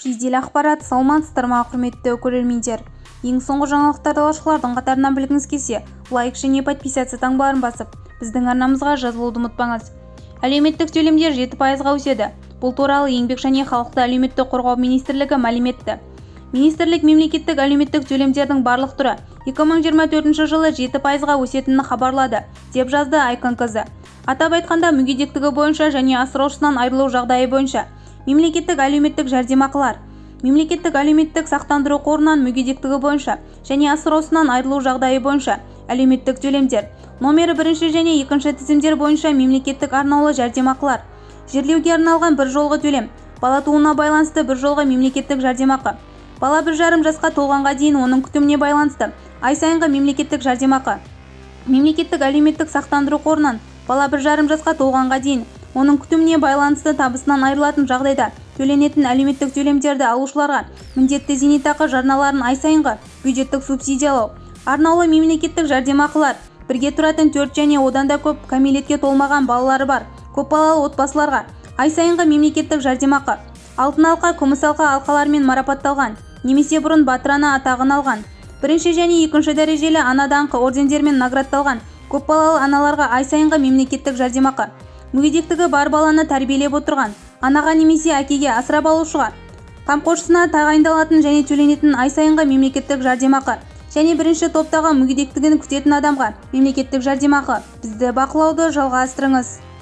Жедел ақпарат, саламатсыздар ма құрметті көрермендер. Ең соңғы жаңалықтарды алушылардың қатарынан білгіңіз келсе, лайк және подписаться таңбаларын басып, біздің арнамызға жазылуды ұмытпаңыз. Әлеуметтік төлемдер 7%-ға өседі. Бұл туралы Еңбек және халықты әлеуметтік қорғау министрлігі мәлім етті. Министрлік мемлекеттік әлеуметтік төлемдердің барлық түрі 2024 жылы 7%-ға өсетінін хабарлады, деп жазды Айкон КЗ. Атап айтқанда, мүгедектігі бойынша және асыраушысынан айырылу жағдайы бойынша мемлекеттік әлеуметтік жәрдемақылар, мемлекеттік әлеуметтік сақтандыру қорынан мүгедектігі бойынша және асыраушысынан айырылу жағдайы бойынша әлеуметтік төлемдер, номері 1 және 2 тізімдер бойынша мемлекеттік арнаулы жәрдемақылар, жерлеуге арналған бір жолғы төлем, бала тууына байланысты бір жолғы мемлекеттік жәрдемақы, бала 1,5 жасқа толғанға дейін оның күтіміне байланысты ай сайынғы мемлекеттік жәрдемақы, мемлекеттік әлеуметтік сақтандыру қорынан бала 1,5 жасқа толғанға дейін оның күтіміне байланысты табысынан айырылатын жағдайда төленетін әлеуметтік төлемдерді алушыларға міндетті зейнетақы жарналарын ай сайынғы бюджеттік субсидиялау, арнаулы мемлекеттік жәрдемақылар, бірге тұратын 4 және одан да көп кәмелетке толмаған балалары бар көпбалалы отбасыларға ай сайынғы мемлекеттік жәрдемақы, алтын алқа, күміс алқа алқалармен марапатталған немесе бұрын батыр ана атағын алған, 1 және 2 дәрежелі ана даңқы ордендермен наградталған көпбалалы аналарға ай сайынғы мемлекеттік жәрдемақы, мүгедектігі бар баланы тәрбиелеп отырған анаға немесе әкеге асырап алушыға, қамқоршысына тағайындалатын және төленетін ай сайынғы мемлекеттік жәрдемақы және 1 топтағы мүгедектігін күтетін адамға мемлекеттік жәрдемақы. Бізді бақылауды жалғастырыңыз.